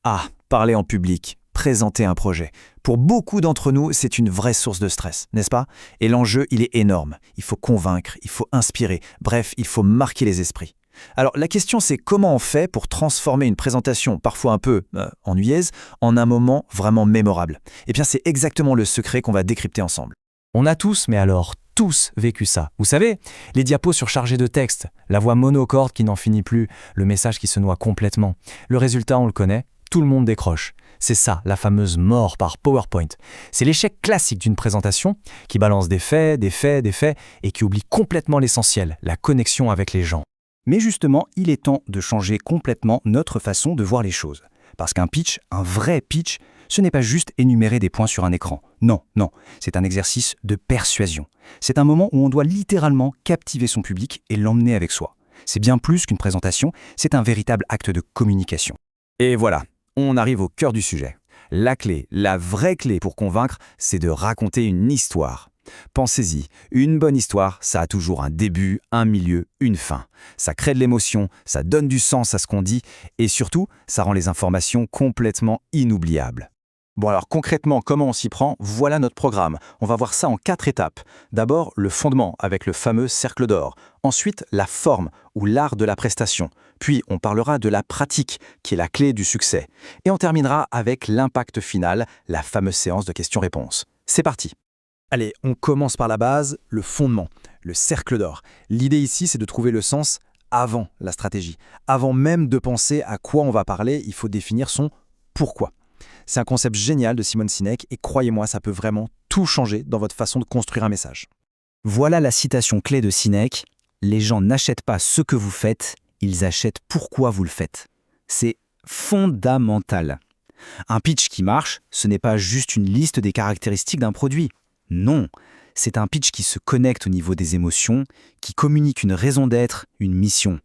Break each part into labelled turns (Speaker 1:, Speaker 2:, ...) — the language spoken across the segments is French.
Speaker 1: Ah, parler en public, présenter un projet. Pour beaucoup d'entre nous, c'est une vraie source de stress, n'est-ce pas? Et l'enjeu, il est énorme. Il faut convaincre, il faut inspirer, bref, il faut marquer les esprits. Alors la question c'est comment on fait pour transformer une présentation parfois un peu ennuyeuse en un moment vraiment mémorable. Eh bien c'est exactement le secret qu'on va décrypter ensemble.
Speaker 2: On a tous, mais alors tous vécu ça. Vous savez, les diapos surchargés de texte, la voix monocorde qui n'en finit plus, le message qui se noie complètement. Le résultat, on le connaît, tout le monde décroche. C'est ça, la fameuse mort par PowerPoint. C'est l'échec classique d'une présentation qui balance des faits, et qui oublie complètement l'essentiel, la connexion avec les gens.
Speaker 3: Mais justement, il est temps de changer complètement notre façon de voir les choses. Parce qu'un pitch, un vrai pitch, ce n'est pas juste énumérer des points sur un écran. Non, c'est un exercice de persuasion. C'est un moment où on doit littéralement captiver son public et l'emmener avec soi. C'est bien plus qu'une présentation, c'est un véritable acte de communication.
Speaker 1: Et voilà, on arrive au cœur du sujet. La clé, la vraie clé pour convaincre, c'est de raconter une histoire. Pensez-y, une bonne histoire, ça a toujours un début, un milieu, une fin. Ça crée de l'émotion, ça donne du sens à ce qu'on dit et surtout, ça rend les informations complètement inoubliables.
Speaker 4: Bon alors concrètement, comment on s'y prend? Voilà notre programme. On va voir ça en 4 étapes. D'abord, le fondement avec le fameux cercle d'or. Ensuite, la forme ou l'art de la prestation. Puis, on parlera de la pratique qui est la clé du succès. Et on terminera avec l'impact final, la fameuse séance de questions-réponses. C'est parti!
Speaker 5: Allez, on commence par la base, le fondement, le cercle d'or. L'idée ici, c'est de trouver le sens avant la stratégie. Avant même de penser à quoi on va parler, il faut définir son pourquoi. C'est un concept génial de Simon Sinek et croyez-moi, ça peut vraiment tout changer dans votre façon de construire un message.
Speaker 3: Voilà la citation clé de Sinek. Les gens n'achètent pas ce que vous faites, ils achètent pourquoi vous le faites. C'est fondamental. Un pitch qui marche, ce n'est pas juste une liste des caractéristiques d'un produit. Non, c'est un pitch qui se connecte au niveau des émotions, qui communique une raison d'être, une mission.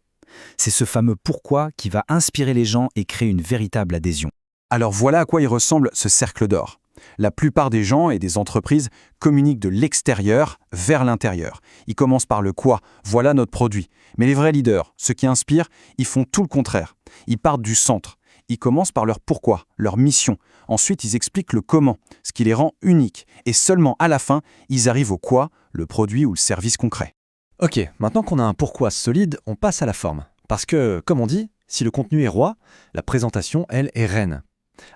Speaker 3: C'est ce fameux pourquoi qui va inspirer les gens et créer une véritable adhésion.
Speaker 4: Alors voilà à quoi il ressemble ce cercle d'or. La plupart des gens et des entreprises communiquent de l'extérieur vers l'intérieur. Ils commencent par le quoi, voilà notre produit. Mais les vrais leaders, ceux qui inspirent, ils font tout le contraire. Ils partent du centre. Ils commencent par leur pourquoi, leur mission. Ensuite, ils expliquent le comment, ce qui les rend uniques. Et seulement à la fin, ils arrivent au quoi, le produit ou le service concret.
Speaker 5: Ok, maintenant qu'on a un pourquoi solide, on passe à la forme. Parce que, comme on dit, si le contenu est roi, la présentation, elle, est reine.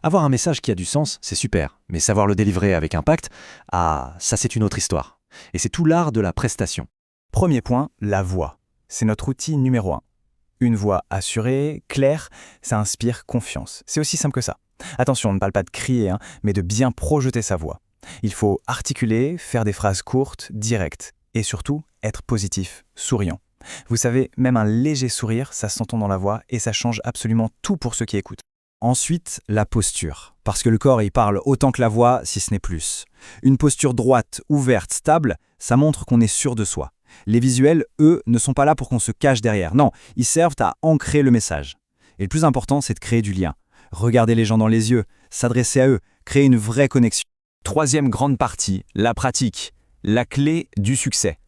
Speaker 5: Avoir un message qui a du sens, c'est super, mais savoir le délivrer avec impact, ça c'est une autre histoire. Et c'est tout l'art de la prestation.
Speaker 3: Premier point, la voix. C'est notre outil numéro 1. Une voix assurée, claire, ça inspire confiance. C'est aussi simple que ça. Attention, on ne parle pas de crier, mais de bien projeter sa voix. Il faut articuler, faire des phrases courtes, directes, et surtout être positif, souriant. Vous savez, même un léger sourire, ça s'entend dans la voix et ça change absolument tout pour ceux qui écoutent. Ensuite, la posture. Parce que le corps, il parle autant que la voix, si ce n'est plus. Une posture droite, ouverte, stable, ça montre qu'on est sûr de soi. Les visuels, eux, ne sont pas là pour qu'on se cache derrière. Non, ils servent à ancrer le message. Et le plus important, c'est de créer du lien. Regarder les gens dans les yeux, s'adresser à eux, créer une vraie connexion.
Speaker 1: Troisième grande partie, la pratique, la clé du succès.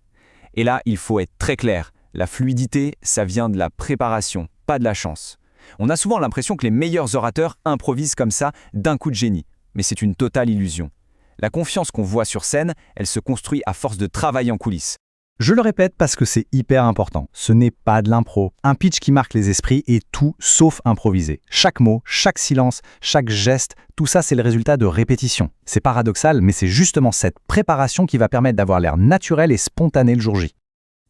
Speaker 1: Et là, il faut être très clair. La fluidité, ça vient de la préparation, pas de la chance. On a souvent l'impression que les meilleurs orateurs improvisent comme ça d'un coup de génie, mais c'est une totale illusion. La confiance qu'on voit sur scène, elle se construit à force de travail en coulisses.
Speaker 3: Je le répète parce que c'est hyper important. Ce n'est pas de l'impro. Un pitch qui marque les esprits est tout sauf improvisé. Chaque mot, chaque silence, chaque geste, tout ça c'est le résultat de répétition. C'est paradoxal, mais c'est justement cette préparation qui va permettre d'avoir l'air naturel et spontané le jour J.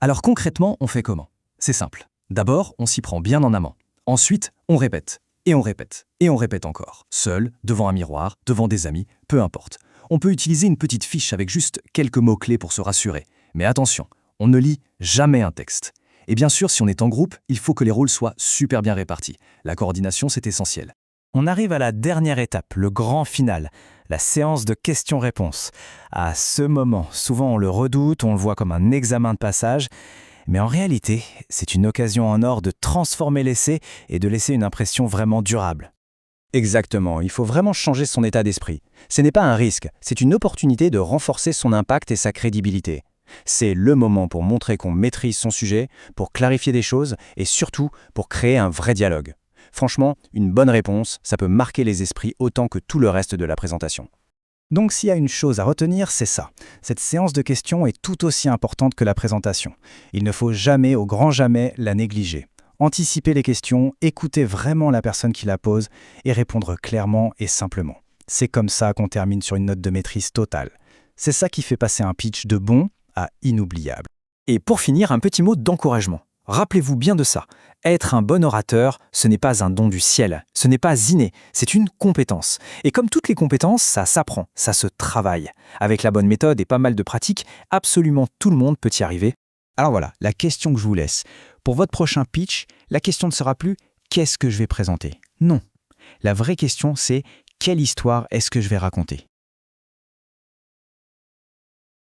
Speaker 2: Alors concrètement, on fait comment? C'est simple. D'abord, on s'y prend bien en amont. Ensuite, on répète, et on répète, et on répète encore. Seul, devant un miroir, devant des amis, peu importe. On peut utiliser une petite fiche avec juste quelques mots-clés pour se rassurer. Mais attention, on ne lit jamais un texte. Et bien sûr, si on est en groupe, il faut que les rôles soient super bien répartis. La coordination, c'est essentiel.
Speaker 3: On arrive à la dernière étape, le grand final, la séance de questions-réponses. À ce moment, souvent on le redoute, on le voit comme un examen de passage, mais en réalité, c'est une occasion en or de transformer l'essai et de laisser une impression vraiment durable. Exactement, il faut vraiment changer son état d'esprit. Ce n'est pas un risque, c'est une opportunité de renforcer son impact et sa crédibilité. C'est le moment pour montrer qu'on maîtrise son sujet, pour clarifier des choses et surtout pour créer un vrai dialogue. Franchement, une bonne réponse, ça peut marquer les esprits autant que tout le reste de la présentation. Donc s'il y a une chose à retenir, c'est ça. Cette séance de questions est tout aussi importante que la présentation. Il ne faut jamais, au grand jamais, la négliger. Anticiper les questions, écouter vraiment la personne qui la pose et répondre clairement et simplement. C'est comme ça qu'on termine sur une note de maîtrise totale. C'est ça qui fait passer un pitch de bon à inoubliable.
Speaker 1: Et pour finir, un petit mot d'encouragement. Rappelez-vous bien de ça. Être un bon orateur, ce n'est pas un don du ciel, ce n'est pas inné, c'est une compétence. Et comme toutes les compétences, ça s'apprend, ça se travaille. Avec la bonne méthode et pas mal de pratiques, absolument tout le monde peut y arriver.
Speaker 3: Alors voilà, la question que je vous laisse. Pour votre prochain pitch, la question ne sera plus « qu'est-ce que je vais présenter ?» Non. La vraie question, c'est « quelle histoire est-ce que je vais raconter ?»